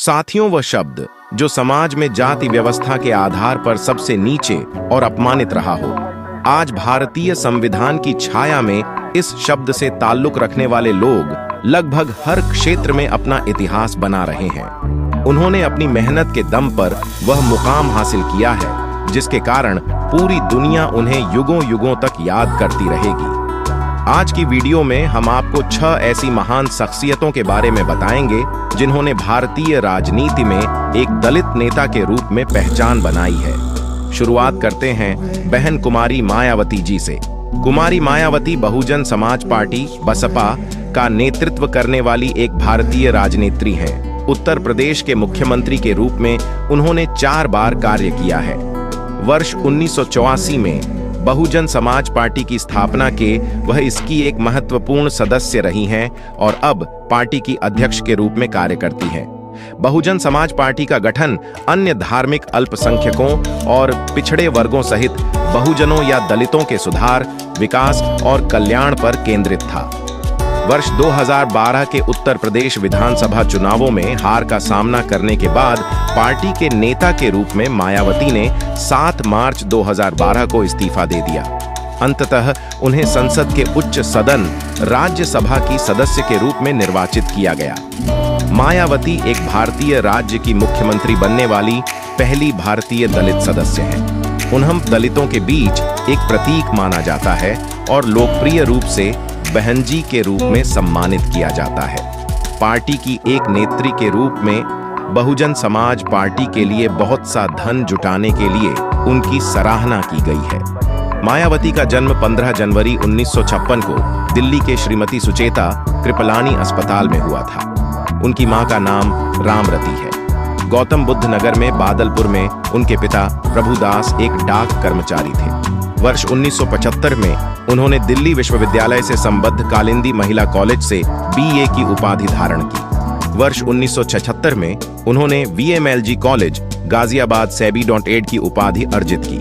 साथियों, वह शब्द जो समाज में जाति व्यवस्था के आधार पर सबसे नीचे और अपमानित रहा हो, आज भारतीय संविधान की छाया में इस शब्द से ताल्लुक रखने वाले लोग लगभग हर क्षेत्र में अपना इतिहास बना रहे हैं। उन्होंने अपनी मेहनत के दम पर वह मुकाम हासिल किया है जिसके कारण पूरी दुनिया उन्हें युगों युगों तक याद करती रहेगी। आज की वीडियो में हम आपको 6 ऐसी महान शख्सियतों के बारे में बताएंगे जिन्होंने भारतीय राजनीति में एक दलित नेता के रूप में पहचान बनाई है। शुरुआत करते हैं बहन कुमारी मायावती जी से। कुमारी मायावती बहुजन समाज पार्टी बसपा का नेतृत्व करने वाली एक भारतीय राजनेत्री हैं। उत्तर प्रदेश के मुख्यमंत्री के रूप में उन्होंने 4 बार कार्य किया है। वर्ष 1984 में बहुजन समाज पार्टी की स्थापना के वह इसकी एक महत्वपूर्ण सदस्य रही हैं और अब पार्टी की अध्यक्ष के रूप में कार्य करती हैं। बहुजन समाज पार्टी का गठन अन्य धार्मिक अल्पसंख्यकों और पिछड़े वर्गों सहित बहुजनों या दलितों के सुधार, विकास और कल्याण पर केंद्रित था। वर्ष 2012 के उत्तर प्रदेश विधानसभा चुनावों में हार का सामना करने के बाद पार्टी के नेता के रूप में मायावती ने 7 मार्च 2012 को इस्तीफा दे दिया। अंततः उन्हें संसद के उच्च सदन राज्यसभा की सदस्य के रूप में निर्वाचित किया गया। मायावती एक भारतीय राज्य की मुख्यमंत्री बनने वाली पहली भारतीय दलित सदस्य हैं। उन्हें दलितों के बीच एक प्रतीक माना जाता है और लोकप्रिय रूप से बहन जी के रूप में सम्मानित किया जाता है। पार्टी की एक नेत्री के रूप में बहुजन समाज पार्टी के लिए बहुत सा धन जुटाने के लिए उनकी सराहना की गई है। मायावती का जन्म 15 जनवरी 1956 को दिल्ली के श्रीमती सुचेता कृपलानी अस्पताल में हुआ था। उनकी मां का नाम रामरती है। गौतम बुद्ध नगर में बादलपुर में उनके पिता प्रभुदास एक डाक कर्मचारी थे। वर्ष 1975 में उन्होंने दिल्ली विश्वविद्यालय से संबद्ध कालिंदी महिला कॉलेज से बीए की उपाधि धारण की। वर्ष 1976 में उन्होंने वीएमएलजी कॉलेज गाजियाबाद सेबी.एड की उपाधि अर्जित की।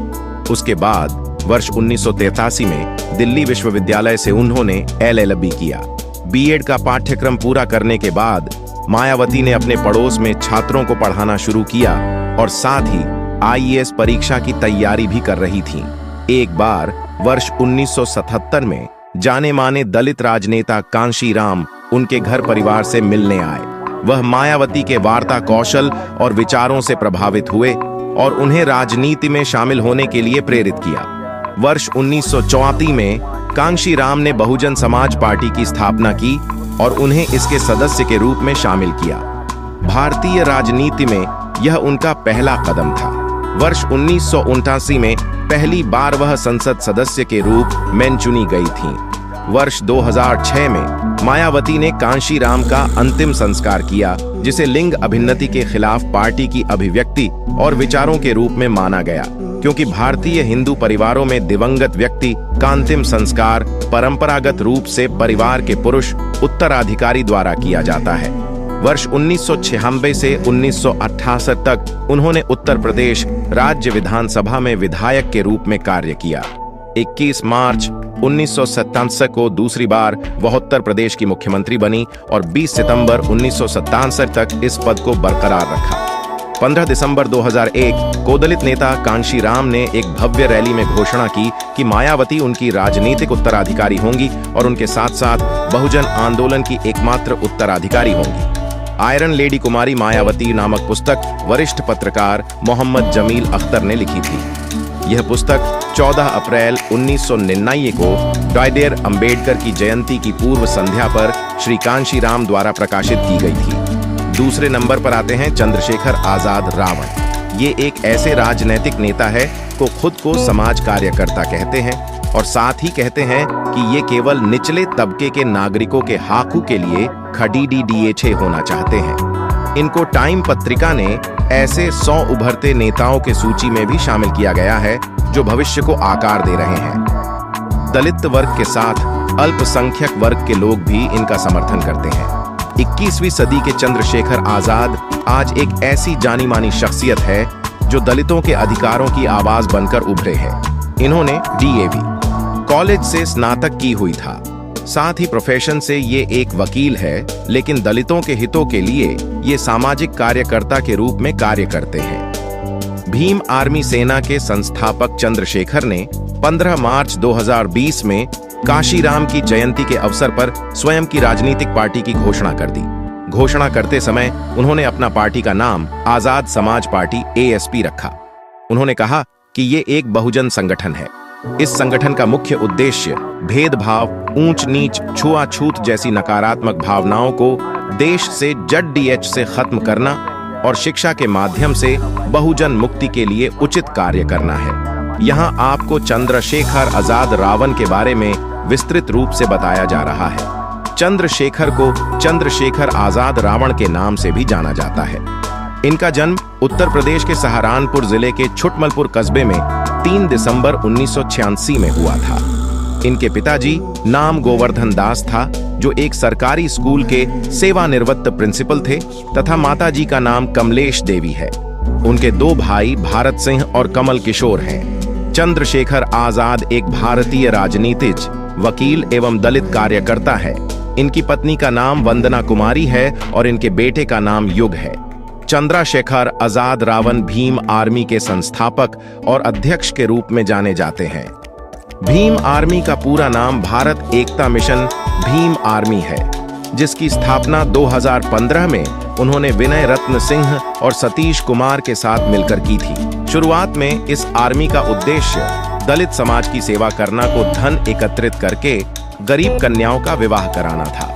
उसके बाद वर्ष 1983 में दिल्ली विश्वविद्यालय से उन्होंने एलएलबी किया। बीएड का पाठ्यक्रम पूरा करने के बाद मायावती ने अपने पड़ोस में छात्रों को पढ़ाना शुरू किया और साथ ही आईएएस परीक्षा की तैयारी भी कर रही थीं। एक बार वर्ष 1977 में जाने माने दलित राजनेता कांशीराम उनके घर परिवार से मिलने आए। वह मायावती के वार्ता कौशल और विचारों से प्रभावित हुए और उन्हें राजनीति में शामिल होने के लिए प्रेरित किया। वर्ष 1934 में कांशीराम ने बहुजन समाज पार्टी की स्थापना की और उन्हें इसके सदस्य के रूप में शामिल किया। भारतीय राजनीति में यह उनका पहला कदम था। वर्ष 1979 में पहली बार वह संसद सदस्य के रूप में चुनी गई थीं। वर्ष 2006 में मायावती ने कांशीराम का अंतिम संस्कार किया, जिसे लिंग अभिन्नति के खिलाफ पार्टी की अभिव्यक्ति और विचारों के रूप में माना गया, क्योंकि भारतीय हिंदू परिवारों में दिवंगत व्यक्ति का अंतिम संस्कार परंपरागत रूप से परिवार के पुरुष उत्तराधिकारी द्वारा किया जाता है। वर्ष 1996 से 1968 तक उन्होंने उत्तर प्रदेश राज्य विधानसभा में विधायक के रूप में कार्य किया। 21 मार्च 1987 को दूसरी बार वह उत्तर प्रदेश की मुख्यमंत्री बनी और 20 सितंबर 1987 तक इस पद को बरकरार रखा। 15 दिसंबर 2001 को दलित नेता कांशीराम ने एक भव्य रैली में घोषणा की कि मायावती उनकी राजनीतिक उत्तराधिकारी होंगी और उनके साथ साथ बहुजन आंदोलन की एकमात्र उत्तराधिकारी होंगी। आयरन लेडी कुमारी मायावती नामक पुस्तक वरिष्ठ पत्रकार मोहम्मद जमील अख्तर ने लिखी थी। यह पुस्तक 14 अप्रैल 1999 को डॉक्टर अंबेडकर की जयंती की पूर्व संध्या पर श्री कांशीराम द्वारा प्रकाशित की गई थी। दूसरे नंबर पर आते हैं चंद्रशेखर आजाद रावण। ये एक ऐसे राजनैतिक नेता है को खुद को समाज कार्यकर्ता कहते हैं और साथ ही कहते हैं कि ये केवल निचले तबके के नागरिकों के हाकू के लिए खड़ीडीडीएछे होना चाहते हैं। इनको टाइम पत्रिका ने ऐसे 100 उभरते नेताओं के सूची में भी शामिल किया गया है जो भविष्य को आकार दे रहे हैं। दलित वर्ग के साथ अल्पसंख्यक वर्ग के लोग भी इनका समर्थन करते हैं। 21वीं सदी के चंद्रशेखर आजाद आज एक ऐसी जानी मानी शख्सियत है जो दलितों के अधिकारों की आवाज बनकर उभरे हैं। इन्होंने डीएवी कॉलेज से स्नातक की हुई था। साथ ही प्रोफेशन से ये एक वकील है, लेकिन दलितों के हितों के लिए ये सामाजिक कार्यकर्ता के रूप में कार्य करते हैं। भीम आर्मी सेना के संस्थापक चंद्रशेखर ने 15 मार्च 2020 में काशीराम की जयंती के अवसर पर स्वयं की राजनीतिक पार्टी की घोषणा कर दी। घोषणा करते समय उन्होंने अपना पार्टी का नाम आजाद समाज पार्टी ASP रखा। उन्होंने कहा कि ये एक बहुजन संगठन है। इस संगठन का मुख्य उद्देश्य भेदभाव, ऊंच नीच, छुआछूत जैसी नकारात्मक भावनाओं को देश से जड़ से खत्म करना और शिक्षा के माध्यम से बहुजन मुक्ति के लिए उचित कार्य करना है। यहाँ आपको चंद्रशेखर आजाद रावण के बारे में विस्तृत रूप से बताया जा रहा है। चंद्रशेखर को चंद्रशेखर आजाद रावण के नाम से भी जाना जाता है। इनका जन्म उत्तर प्रदेश के सहारनपुर जिले के छुटमलपुर कस्बे में 3 दिसंबर 1986 में हुआ था। इनके पिताजी नाम गोवर्धन दास था, जो एक सरकारी स्कूल के सेवानिवृत्त प्रिंसिपल थे, तथा माताजी का नाम कमलेश देवी है। उनके 2 भाई भारत सिंह और कमल किशोर हैं। चंद्रशेखर आजाद एक भारतीय राजनीतिज्ञ, वकील एवं दलित कार्यकर्ता है। इनकी पत्नी का नाम वंदना कुमारी है और इनके बेटे का नाम युग है। चंद्रशेखर आजाद रावण भीम आर्मी के संस्थापक और अध्यक्ष के रूप में जाने जाते हैं। भीम आर्मी का पूरा नाम भारत एकता मिशन भीम आर्मी है, जिसकी स्थापना 2015 में उन्होंने विनय रत्न सिंह और सतीश कुमार के साथ मिलकर की थी। शुरुआत में इस आर्मी का उद्देश्य दलित समाज की सेवा करना को धन एकत्रित करके गरीब कन्याओं का विवाह कराना था।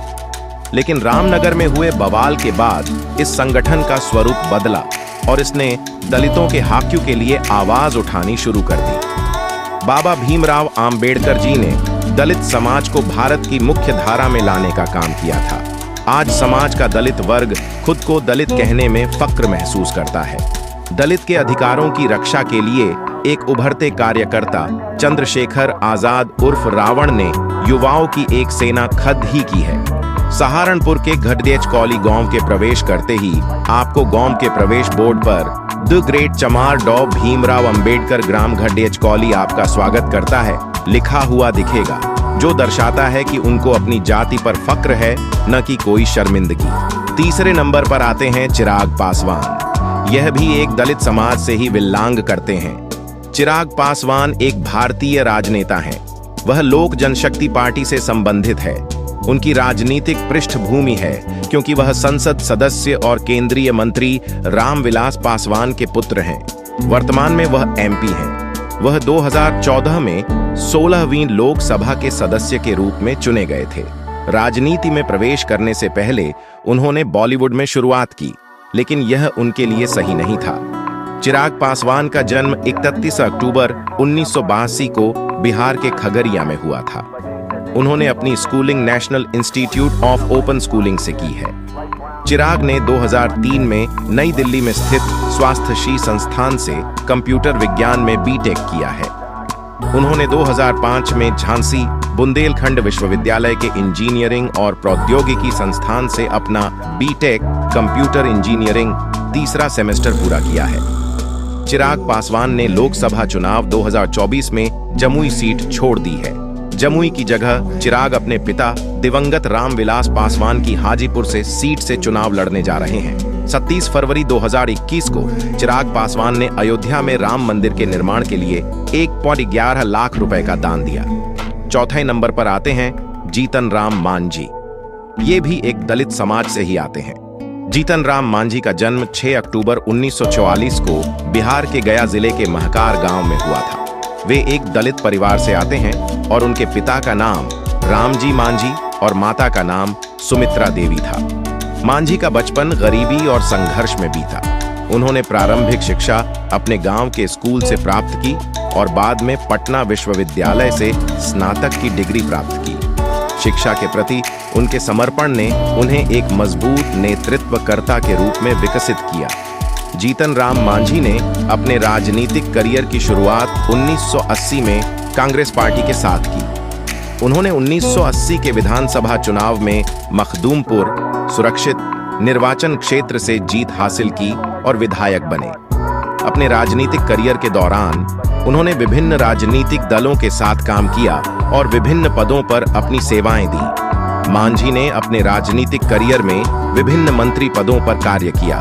लेकिन रामनगर में हुए बवाल के बाद इस संगठन का स्वरूप बदला और इसने दलितों के हकों के लिए आवाज उठानी शुरू कर दी। बाबा भीमराव आंबेडकर जी ने दलित समाज को भारत की मुख्य धारा में लाने का काम किया था। आज समाज का दलित वर्ग खुद को दलित कहने में फक्र महसूस करता है। दलित के अधिकारों की रक्षा के लिए एक उभरते कार्यकर्ता चंद्रशेखर आजाद उर्फ रावण ने युवाओं की एक सेना खड़ी ही की है। सहारनपुर के घड़ियच कौली गांव के प्रवेश करते ही आपको गांव के प्रवेश बोर्ड पर द ग्रेट चमार डॉ भीमराव अंबेडकर ग्राम घड़ियच कौली आपका स्वागत करता है लिखा हुआ दिखेगा, जो दर्शाता है कि उनको अपनी जाति पर फक्र है, न कि कोई शर्मिंदगी। तीसरे नंबर पर आते हैं चिराग पासवान। यह भी एक दलित समाज से ही बिलोंग करते हैं। चिराग पासवान एक भारतीय राजनेता हैं। वह लोक जनशक्ति पार्टी से संबंधित है। उनकी राजनीतिक पृष्ठभूमि है क्योंकि वह संसद सदस्य और केंद्रीय मंत्री रामविलास पासवान के पुत्र हैं। वर्तमान में वह MP हैं। वह 2014 में 16वीं लोकसभा के सदस्य के रूप में चुने गए थे। राजनीति में प्रवेश करने से पहले उन्होंने बॉलीवुड में शुरुआत की, लेकिन यह उनके लिए सही नहीं था। चिराग पासवान का जन्म 31 अक्टूबर 1982 को बिहार के खगड़िया में हुआ था। उन्होंने अपनी schooling national institute of open schooling से की है। चिराग ने 2003 में नई दिल्ली में स्थित स्वास्थ्यशी संस्थान से कंप्यूटर विज्ञान में B.Tech किया है। उन्होंने 2005 में झांसी बुंदेलखंड विश्वविद्यालय के इंजीनियरिंग और प्रौद्योगिकी संस्थान से अपना B.Tech कंप्यूटर इंजीनियरिंग तीसरा सेमेस्टर पूरा किया है। चिराग पासवान ने लोकसभा चुनाव 2024 में जमुई सीट छोड़ दी है। जमुई की जगह चिराग अपने पिता दिवंगत रामविलास पासवान की हाजीपुर से सीट से चुनाव लड़ने जा रहे हैं। 27 फरवरी 2021 को चिराग पासवान ने अयोध्या में राम मंदिर के निर्माण के लिए 1.11 लाख रुपए का दान दिया। चौथे नंबर पर आते हैं जीतन राम मांझी। ये भी एक दलित समाज से ही आते हैं। जीतन राम मांझी का जन्म 6 अक्टूबर 1944 को बिहार के गया जिले के महकार गांव में हुआ था। वे एक दलित परिवार से आते हैं और उनके पिता का नाम रामजी मांझी और माता का नाम सुमित्रा देवी था। मांझी का बचपन गरीबी और संघर्ष में बीता। उन्होंने प्रारंभिक शिक्षा अपने गांव के स्कूल से प्राप्त की और बाद में पटना विश्वविद्यालय से स्नातक की डिग्री प्राप्त की। शिक्षा के प्रति उनके समर्पण ने उन्हें एक मजबूत नेतृत्वकर्ता के रूप में विकसित किया। जीतन राम मांझी ने अपने राजनीतिक करियर की शुरुआत 1980 में कांग्रेस पार्टी के साथ की। उन्होंने 1980 के विधानसभा चुनाव में मखदूमपुर सुरक्षित निर्वाचन क्षेत्र से जीत हासिल की और विधायक बने। अपने राजनीतिक करियर के दौरान उन्होंने विभिन्न राजनीतिक दलों के साथ काम किया और विभिन्न पदों पर अपनी सेवाएं दी। मांझी ने अपने राजनीतिक करियर में विभिन्न मंत्री पदों पर कार्य किया।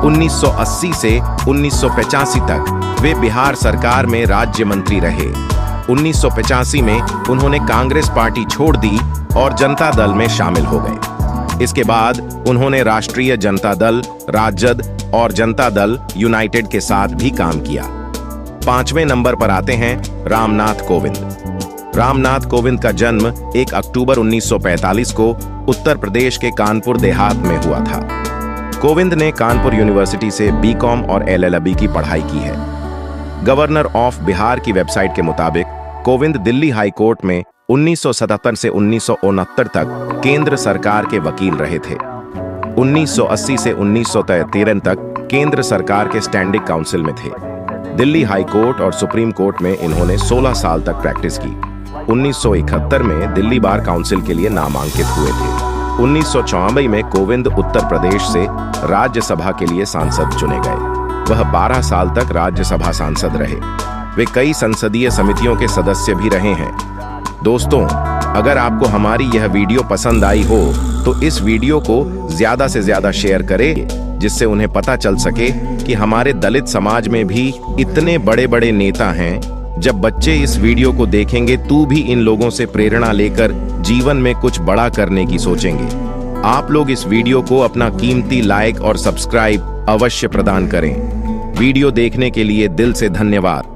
1980 से 1985 तक वे बिहार सरकार में राज्य मंत्री रहे। 1985 में उन्होंने कांग्रेस पार्टी छोड़ दी और जनता दल में शामिल हो गए। इसके बाद उन्होंने राष्ट्रीय जनता दल, राजद और जनता दल यूनाइटेड के साथ भी काम किया। 5वें नंबर पर आते हैं रामनाथ कोविंद। रामनाथ कोविंद का जन्म 1 अक्टूबर 1945 को उत्तर प्रदेश के कानपुर देहात में हुआ था। कोविंद ने कानपुर यूनिवर्सिटी से बीकॉम और एलएलबी की पढ़ाई की है। गवर्नर ऑफ बिहार की वेबसाइट के मुताबिक कोविंद दिल्ली हाई कोर्ट में 1977 से 1969 तक केंद्र सरकार के वकील रहे थे। 1980 से 1973 तक केंद्र सरकार के स्टैंडिंग काउंसिल में थे। दिल्ली हाई कोर्ट और सुप्रीम कोर्ट में इन्होंने 16 साल तक प्रैक्टिस की। 1971 में दिल्ली बार काउंसिल के लिए नामांकित हुए थे। 1994 में कोविंद उत्तर प्रदेश से राज्यसभा के लिए सांसद चुने गए। वह 12 साल तक राज्यसभा सांसद रहे। वे कई संसदीय समितियों के सदस्य भी रहे हैं। दोस्तों, अगर आपको हमारी यह वीडियो पसंद आई हो तो इस वीडियो को ज्यादा से ज्यादा शेयर करें, जिससे उन्हें पता चल सके कि हमारे दलित समाज में भी इतने बड़े बड़े नेता हैं। जब बच्चे इस वीडियो को देखेंगे तो भी इन लोगों से प्रेरणा लेकर जीवन में कुछ बड़ा करने की सोचेंगे। आप लोग इस वीडियो को अपना कीमती लाइक और सब्सक्राइब अवश्य प्रदान करें। वीडियो देखने के लिए दिल से धन्यवाद।